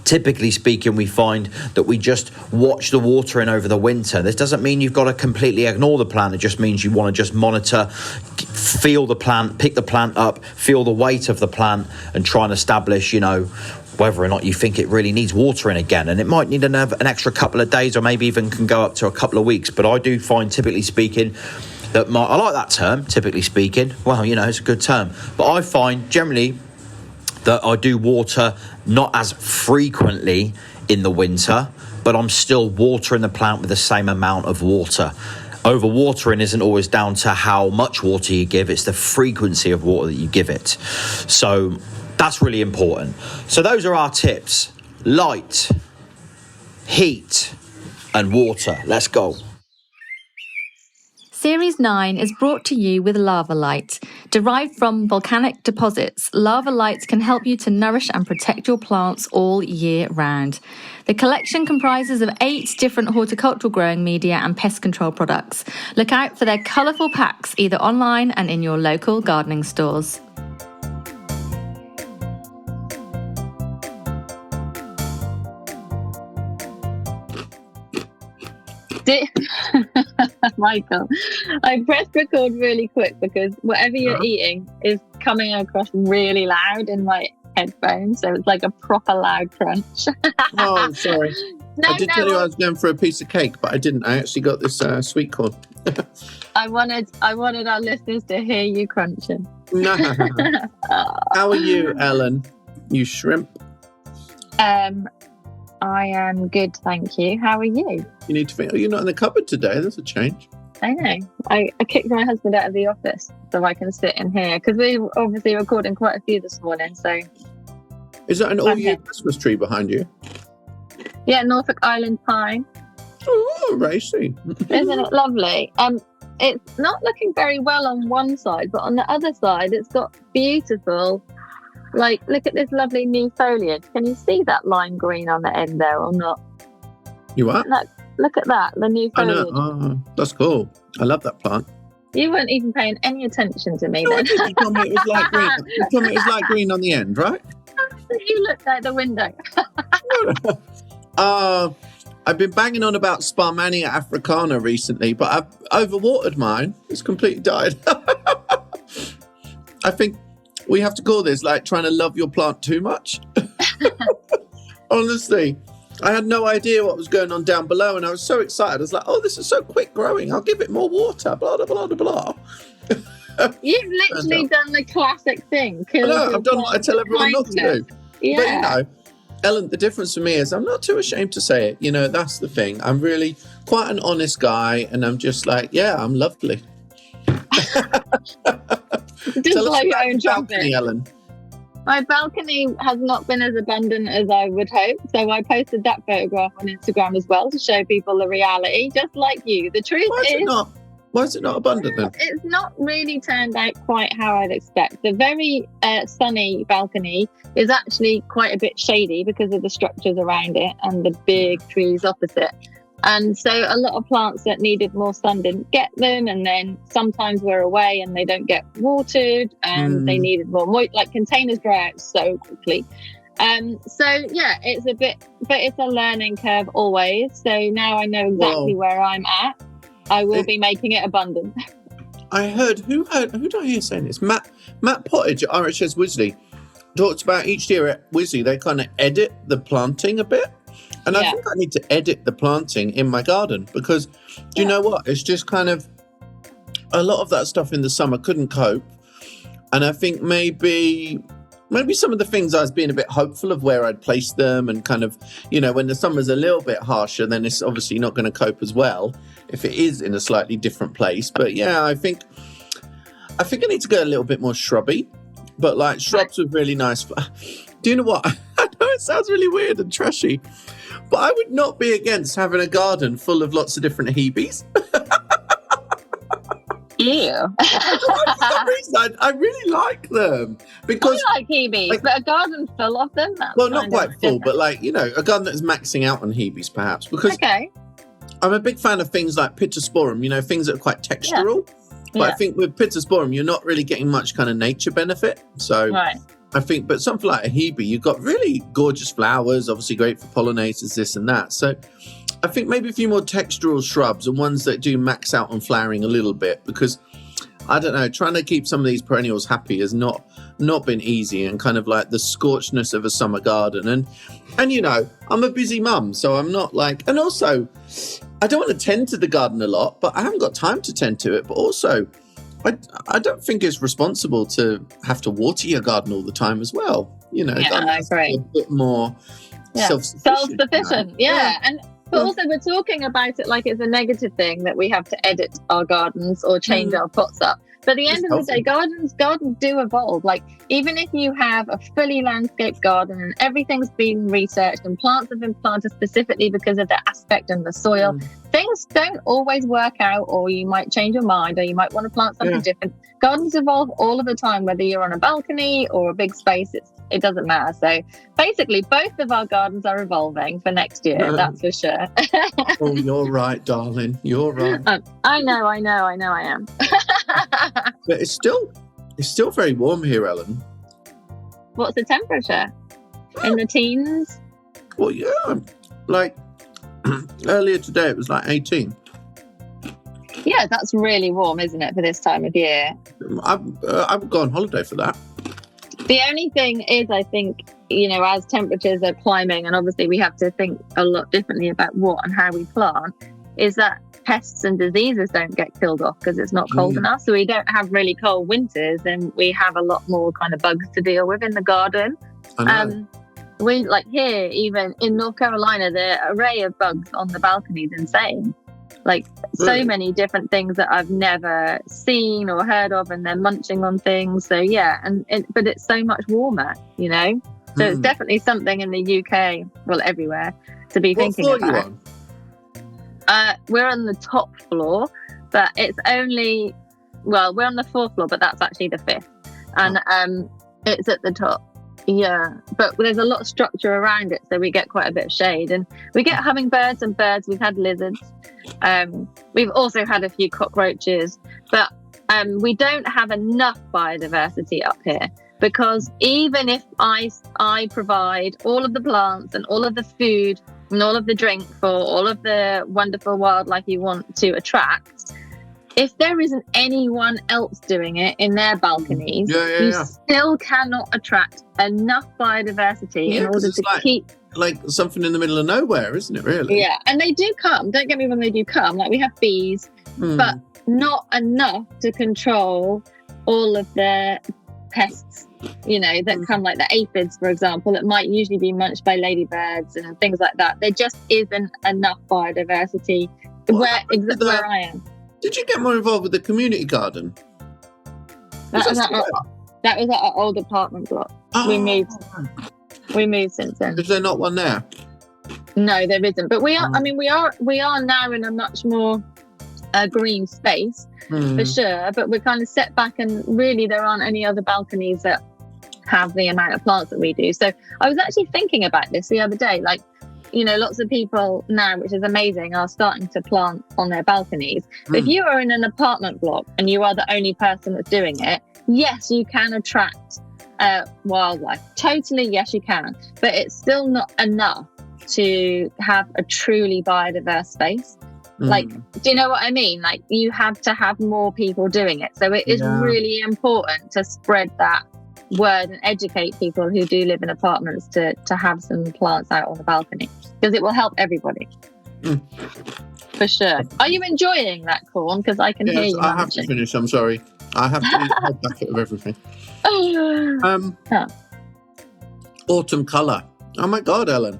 typically speaking, we find that we just watch the watering over the winter. This doesn't mean you've got to completely ignore the plant. It just means you want to just monitor, feel the plant, pick the plant up, feel the weight of the plant, and try and establish, whether or not you think it really needs watering again. And it might need an extra couple of days, or maybe even can go up to a couple of weeks. But I do find, typically speaking, that I like that term, typically speaking. Well, it's a good term. But I find generally that I do water not as frequently in the winter, but I'm still watering the plant with the same amount of water. Overwatering isn't always down to how much water you give, it's the frequency of water that you give it. So that's really important. So those are our tips: light, heat, and water. Let's go. Series 9 is brought to you with Lava Light. Derived from volcanic deposits, Lava Lights can help you to nourish and protect your plants all year round. The collection comprises of 8 different horticultural growing media and pest control products. Look out for their colourful packs either online and in your local gardening stores. Michael, I pressed record really quick because whatever you're eating is coming across really loud in my headphones, so it's like a proper loud crunch. Oh, I'm sorry. I did tell you I was going for a piece of cake, but I didn't. I actually got this sweet corn. I wanted our listeners to hear you crunching. No. How are you, Ellen? You shrimp? I am good, thank you. How are you? You need to think, you're not in the cupboard today. There's a change. I know. I kicked my husband out of the office so I can sit in here because we're obviously recording quite a few this morning. So, is that an all-year Christmas tree behind you? Yeah, Norfolk Island pine. Oh, racy! Isn't it lovely? It's not looking very well on one side, but on the other side, it's got beautiful. Like, look at this lovely new foliage. Can you see that lime green on the end there or not? You what? Look at that, the new foliage. I know. Oh, that's cool. I love that plant. You weren't even paying any attention to me no, then. I did. You told me it was light green. You told me it was light green on the end, right? You looked out the window. I've been banging on about Sparmannia africana recently, but I've overwatered mine. It's completely died. I think we have to call this like trying to love your plant too much. Honestly, I had no idea what was going on down below, and I was so excited. I was like, "Oh, this is so quick growing. I'll give it more water." Blah blah blah blah blah. You've literally done the classic thing. I know, I've done what I tell everyone not to do. Yeah. But you know, Ellen, the difference for me is I'm not too ashamed to say it. You know, that's the thing. I'm really quite an honest guy, and I'm just like, yeah, I'm lovely. Just blow your own trumpet, balcony, Ellen. My balcony has not been as abundant as I would hope, so I posted that photograph on Instagram as well to show people the reality, just like you. The truth Why is it not abundant then? It's not really turned out quite how I'd expect. The very sunny balcony is actually quite a bit shady because of the structures around it and the big trees opposite. And so a lot of plants that needed more sun didn't get them, and then sometimes we're away and they don't get watered and they needed more moisture. Like, containers dry out so quickly. So yeah, it's a bit, but it's a learning curve always. So now I know exactly where I'm at. I will be making it abundant. I heard, who did I hear saying this? Matt Pottage at RHS Wisley talks about each year at Wisley, they kind of edit the planting a bit. And I think I need to edit the planting in my garden because, do you know what? It's just kind of, a lot of that stuff in the summer couldn't cope. And I think maybe some of the things I was being a bit hopeful of where I'd place them, and kind of, you know, when the summer's a little bit harsher, then it's obviously not going to cope as well if it is in a slightly different place. But yeah, I think I need to go a little bit more shrubby, but like shrubs with really nice. Do you know what? I know it sounds really weird and trashy, but I would not be against having a garden full of lots of different hebes. Ew. For some reason, I really like them. Because I like hebes, but a garden full of them? Well, not quite full, but like, you know, a garden that's maxing out on hebes perhaps. Because I'm a big fan of things like Pittosporum, you know, things that are quite textural. But I think with Pittosporum, you're not really getting much kind of nature benefit. So I think, but something like a hebe, you've got really gorgeous flowers, obviously great for pollinators, this and that. So I think maybe a few more textural shrubs and ones that do max out on flowering a little bit, because I don't know, trying to keep some of these perennials happy has not been easy, and kind of like the scorchness of a summer garden. And you know, I'm a busy mum, so I'm not like, and also I don't want to tend to the garden a lot, but I haven't got time to tend to it. But also, I don't think it's responsible to have to water your garden all the time as well. You know, I agree. A bit more self-sufficient. And but also we're talking about it like it's a negative thing that we have to edit our gardens or change our pots up. But at the end of the day, gardens do evolve. Like, even if you have a fully landscaped garden and everything's been researched and plants have been planted specifically because of the aspect and the soil, things don't always work out, or you might change your mind, or you might want to plant something different. Gardens evolve all of the time, whether you're on a balcony or a big space, it doesn't matter. So basically, both of our gardens are evolving for next year, that's for sure. Oh, you're right, darling. You're right. I know I am. But it's still very warm here, Ellen. What's the temperature? In the teens? Well, yeah. Like, earlier today, it was like 18. Yeah, that's really warm, isn't it, for this time of year? I would go on holiday for that. The only thing is, I think, you know, as temperatures are climbing, and obviously we have to think a lot differently about what and how we plant, is that pests and diseases don't get killed off because it's not cold enough. So we don't have really cold winters, and we have a lot more kind of bugs to deal with in the garden. We, like here, even in North Carolina, the array of bugs on the balcony is insane. Like so many different things that I've never seen or heard of, and they're munching on things. So yeah, but it's so much warmer, you know. So it's definitely something in the UK, well, everywhere, to be thinking about. What floor are you on? We're on the top floor, but it's only, well, we're on the 4th floor, but that's actually the 5th, and it's at the top. Yeah, but there's a lot of structure around it, so we get quite a bit of shade, and we get hummingbirds and birds. We've had lizards. We've also had a few cockroaches, but we don't have enough biodiversity up here, because even if I provide all of the plants and all of the food and all of the drink for all of the wonderful wildlife you want to attract, if there isn't anyone else doing it in their balconies, you still cannot attract enough biodiversity in order to keep... Like something in the middle of nowhere, isn't it, really? Yeah, and they do come. Don't get me wrong, they do come. Like, we have bees, but not enough to control all of the pests, you know, that come, like the aphids, for example, that might usually be munched by ladybirds and things like that. There just isn't enough biodiversity where I am. Did you get more involved with the community garden? That was at our old apartment block. We moved since then. Is there not one there? No, there isn't. But we are. I mean, we are now in a much more green space for sure. But we're kind of set back, and really there aren't any other balconies that have the amount of plants that we do. So I was actually thinking about this the other day, like, you know, lots of people now, which is amazing, are starting to plant on their balconies. But if you are in an apartment block and you are the only person that's doing it, yes, you can attract wildlife. Totally, yes, you can. But it's still not enough to have a truly biodiverse space. Like, do you know what I mean? Like, you have to have more people doing it. So it is really important to spread that word and educate people who do live in apartments to have some plants out on the balcony, because it will help everybody. For sure. Are you enjoying that corn? Because I can hear you. I have to finish. I'm sorry. I have to eat a whole bucket of everything. Autumn colour. Oh my God, Ellen.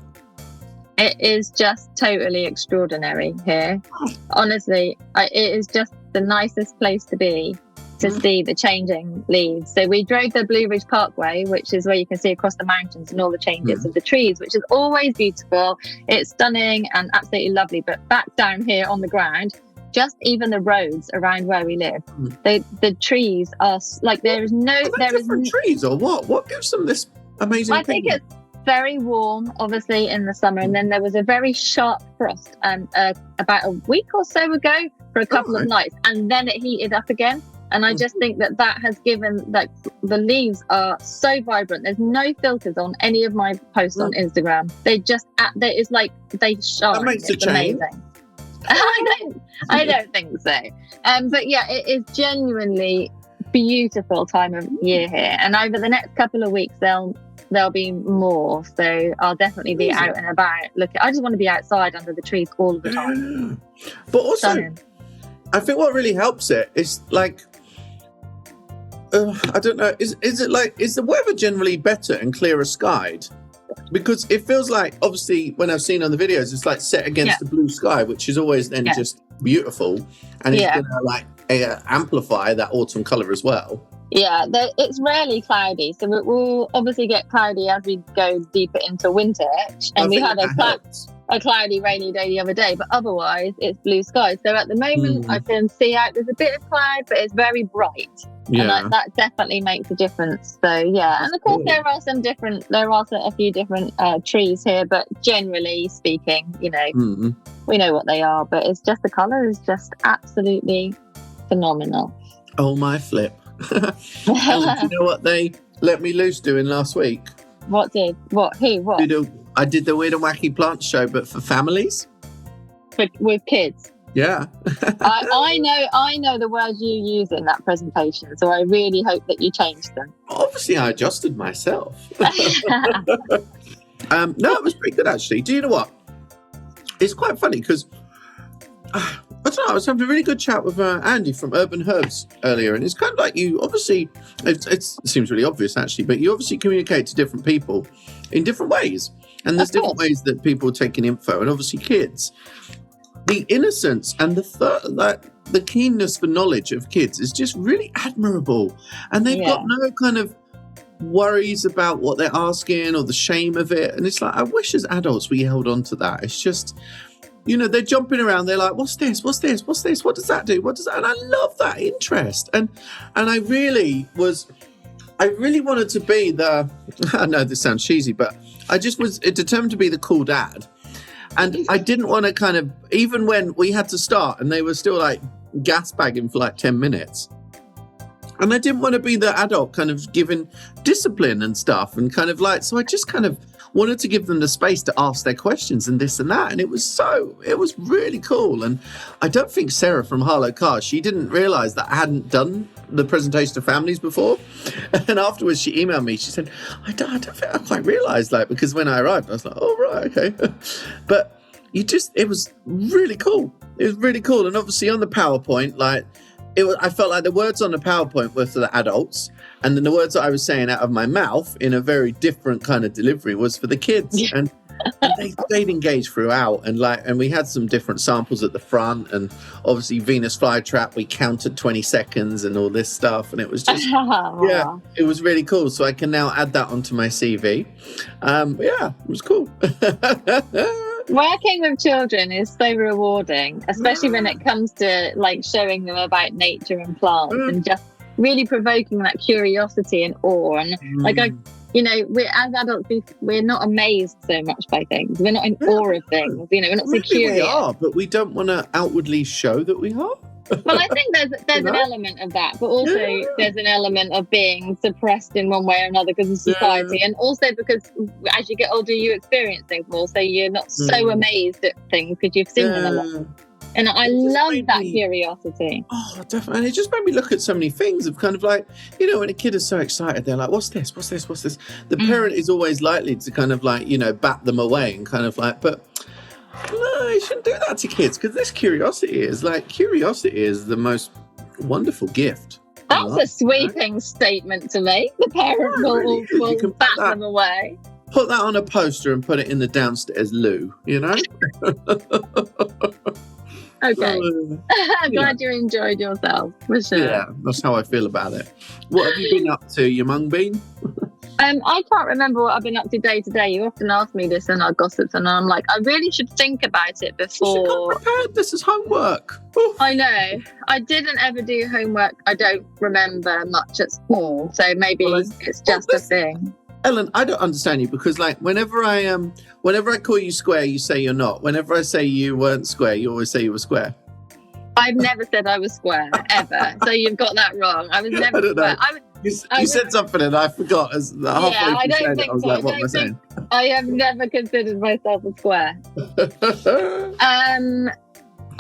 It is just totally extraordinary here. Honestly, it is just the nicest place to be, to see the changing leaves. So we drove the Blue Ridge Parkway, which is where you can see across the mountains and all the changes of the trees, which is always beautiful. It's stunning and absolutely lovely. But back down here on the ground, just even the roads around where we live, the trees are like, there is no... Are they different trees or what? What gives them this amazing I think it's very warm, obviously, in the summer. And then there was a very sharp frost about a week or so ago for a couple of nights. And then it heated up again. And I just think that has given, that the leaves are so vibrant. There's no filters on any of my posts on Instagram. They just, it's like they shine. That makes a change. Amazing. I don't think so. But yeah, it is genuinely beautiful time of year here. And over the next couple of weeks, there'll be more. So I'll definitely be out and about. I just want to be outside under the trees all of the time. But also, I think what really helps it is like, I don't know, is the weather generally better and clearer skied? Because it feels like, obviously, when I've seen on the videos, it's like set against the blue sky, which is always then just beautiful. And it's going to like amplify that autumn colour as well. Yeah, it's rarely cloudy. So we'll obviously get cloudy as we go deeper into winter. And we had a cloudy, rainy day the other day, but otherwise it's blue skies. So at the moment I can see out, there's a bit of cloud, but it's very bright. Yeah. And that definitely makes a difference. So yeah, and of course there are a few different trees here, but generally speaking, you know, we know what they are, but it's just the colour is just absolutely phenomenal. Oh my flip. Ellen, do you know what they let me loose doing last week? What? I did the Weird and Wacky Plant Show, but for families. With kids? Yeah. I know the words you use in that presentation, so I really hope that you changed them. Obviously, I adjusted myself. No, it was pretty good, actually. Do you know what? It's quite funny because... I don't know, I was having a really good chat with Andy from Urban Herbs earlier, and it's kind of like you obviously, it seems really obvious actually, but you obviously communicate to different people in different ways. And there's different ways that people are taking info, and obviously kids. the innocence and the keenness for knowledge of kids is just really admirable. And they've got no kind of worries about what they're asking or the shame of it. And it's like, I wish as adults we held on to that. It's just, they're jumping around. They're like, what's this? What's this? What's this? What does that do? What does that? And I love that interest. And I really wanted to be I know this sounds cheesy, but I just was determined to be the cool dad. And I didn't want to kind of, even when we had to start and they were still like gas bagging for like 10 minutes. And I didn't want to be the adult kind of giving discipline and stuff and kind of like, so I just kind of wanted to give them the space to ask their questions and this and that. And it was really cool. And I don't think Sarah from Harlow Cars, she didn't realize that I hadn't done the presentation to families before. And afterwards she emailed me, she said, I don't think I quite realized, like, because when I arrived, I was like, oh, right, okay. But it was really cool. It was really cool. And obviously on the PowerPoint, like, I felt like the words on the PowerPoint were for the adults, and then the words that I was saying out of my mouth in a very different kind of delivery was for the kids. Yeah. And they'd engaged throughout, and we had some different samples at the front, and obviously Venus flytrap, we counted 20 seconds and all this stuff, and it was just it was really cool. So I can now add that onto my CV. It was cool. Working with children is so rewarding, especially when it comes to like showing them about nature and plants and just really provoking that curiosity and awe. And we're as adults, we're not amazed so much by things. We're not in awe of things. We're not so curious. We are, but we don't want to outwardly show that we are. Well, I think there's an element of that, but also there's an element of being suppressed in one way or another because of society, and also because as you get older, you experience things more, so you're not so amazed at things because you've seen them a lot. And I love that curiosity. Oh, definitely. And it just made me look at so many things of kind of like, when a kid is so excited, they're like, what's this? What's this? What's this? The parent is always likely to kind of like, bat them away and kind of like, but no, you shouldn't do that to kids, because this curiosity is the most wonderful gift. That's a sweeping statement to make. The parent will bat them away. Put that on a poster and put it in the downstairs loo, Okay. I'm glad you enjoyed yourself, for sure. Yeah, that's how I feel about it. What have you been up to, you mung bean? I can't remember what I've been up to day to day. You often ask me this in our gossips, and I'm like, I really should think about it before. You should come prepared. This is homework. Oof. I know. I didn't ever do homework. I don't remember much at school, so maybe it's just a thing. Ellen, I don't understand you, because like whenever I call you square, you say you're not. Whenever I say you weren't square, you always say you were square. I've never said I was square, ever. So you've got that wrong. I was never square. You said something and I forgot. As halfway through saying it, I was like, what am I saying? I have never considered myself a square.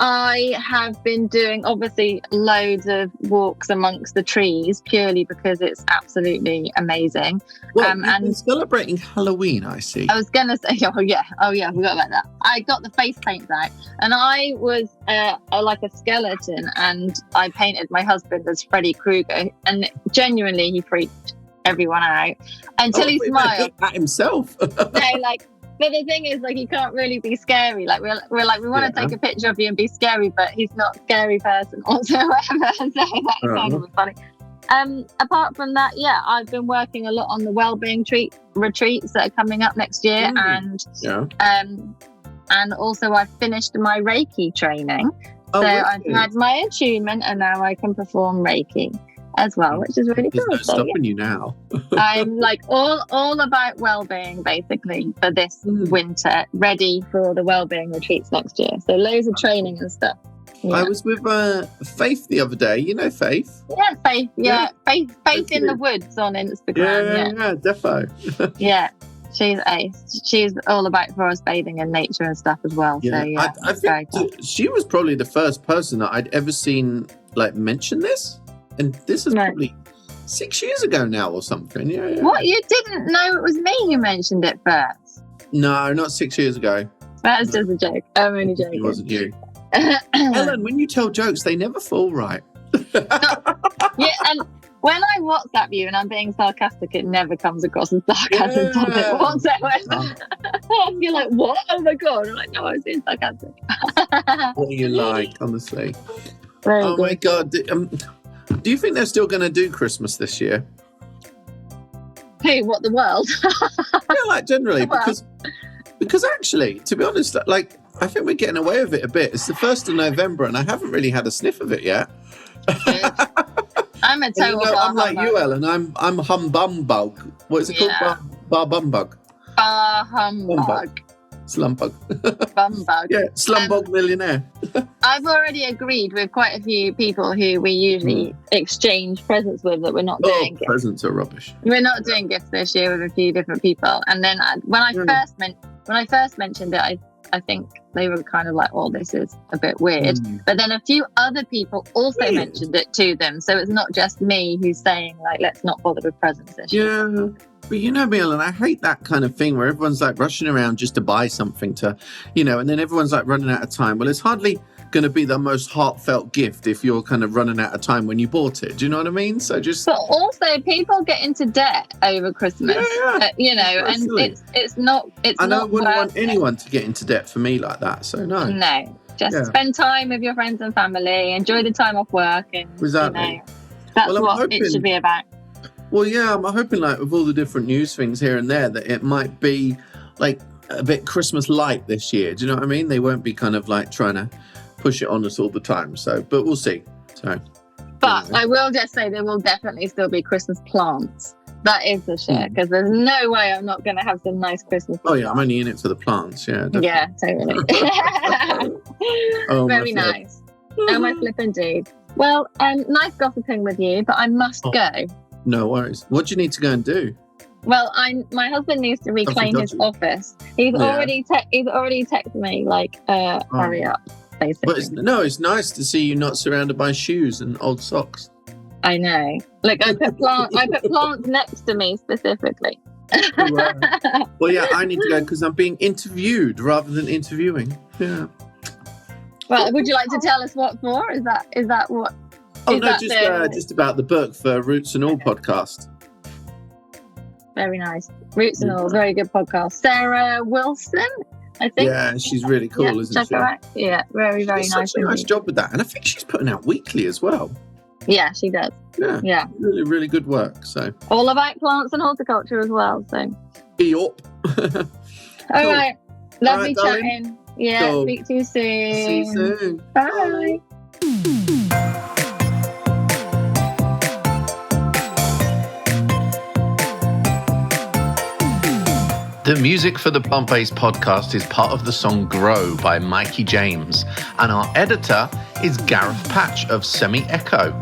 I have been doing, obviously, loads of walks amongst the trees, purely because it's absolutely amazing. Well, you've been celebrating Halloween, I see. I was going to say, oh yeah, I forgot about that. I got the face paints out, and I was like a skeleton, and I painted my husband as Freddy Krueger, and genuinely, he freaked everyone out until he smiled at himself. But the thing is, like, he can't really be scary. Like, we're like, we want to take a picture of you and be scary, but he's not a scary person whatsoever. So that's kind of funny. Apart from that, I've been working a lot on the wellbeing retreats that are coming up next year, and also I've finished my Reiki training. So I've had my attunement, and now I can perform Reiki as well, which is really cool. There's no stopping you now. I'm like all about well-being basically for this winter, ready for the well-being retreats next year. So loads of training and stuff. Yeah. I was with Faith the other day. You know Faith? Yeah, Faith. Yeah, Faith in the Woods on Instagram. Yeah, defo. Yeah. She's ace. She's all about forest bathing and nature and stuff as well. Yeah. So I think she was probably the first person that I'd ever seen like mention this. And this is probably 6 years ago now or something. Yeah. What? You didn't know it was me who mentioned it first? No, not 6 years ago. That's just a joke. I'm only joking. It wasn't you. Ellen, when you tell jokes, they never fall right. Yeah, and When I WhatsApp you and I'm being sarcastic, it never comes across as sarcasm whatsoever. You're like, what? Oh my God. I'm like, no, I was being sarcastic. What are you like, honestly? Very good. My God. Do you think they're still going to do Christmas this year? Hey, what, the world? Yeah, like generally, because actually, to be honest, like, I think we're getting away with it a bit. It's the 1st of November and I haven't really had a sniff of it yet. I'm a total I'm like you, Ellen. I'm humbumbug. What is it called? Bar bumbug. Bar humbug. Slumbug. Bumbug. Yeah, slumbug millionaire. I've already agreed with quite a few people who we usually exchange presents with that we're not doing gifts. Presents are rubbish. We're not doing gifts this year with a few different people. And then when I first mentioned it, I think they were kind of like, oh, this is a bit weird. But then a few other people also mentioned it to them. So it's not just me who's saying, like, let's not bother with presents this year. Yeah. But you know me, Ellen, I hate that kind of thing where everyone's like rushing around just to buy something to, and then everyone's like running out of time. Well, it's hardly going to be the most heartfelt gift if you're kind of running out of time when you bought it. Do you know what I mean? So just. But also, people get into debt over Christmas. Yeah. And it's not. I wouldn't want anyone to get into debt for me like that. So no. No, just spend time with your friends and family. Enjoy the time off work, and exactly. That's what it should be about. Well, yeah, I'm hoping, like, with all the different news things here and there, that it might be, like, a bit Christmas light this year. Do you know what I mean? They won't be kind of, like, trying to push it on us all the time. So, but we'll see. So, but I will just say there will definitely still be Christmas plants. That is for sure, because there's no way I'm not going to have some nice Christmas plants. Oh, yeah, I'm only in it for the plants, yeah. Definitely. Yeah, totally. Very nice. Oh, my flippin' dude. Well, nice gossiping with you, but I must go. No worries. What do you need to go and do? Well, my husband needs to reclaim his office. He's already texted me like, hurry up, basically. But it's nice to see you not surrounded by shoes and old socks. I know. Look, I put plants next to me specifically. Well, yeah, I need to go because I'm being interviewed rather than interviewing. Yeah. Well, would you like to tell us what for? Is that what? Oh, no, just about the book for Roots and All podcast. Very nice. Roots and All, very good podcast. Sarah Wilson, I think. Yeah, she's really cool, isn't she? Yeah, very, very nice. Such a nice job with that. And I think she's putting out weekly as well. Yeah, she does. Yeah. Really, really good work. So all about plants and horticulture as well. So. Yup. All right. Lovely chatting. Yeah, cool. Speak to you soon. See you soon. Bye. The music for the Plant-Based podcast is part of the song Grow by Mikey James, and our editor is Gareth Patch of Semi Echo.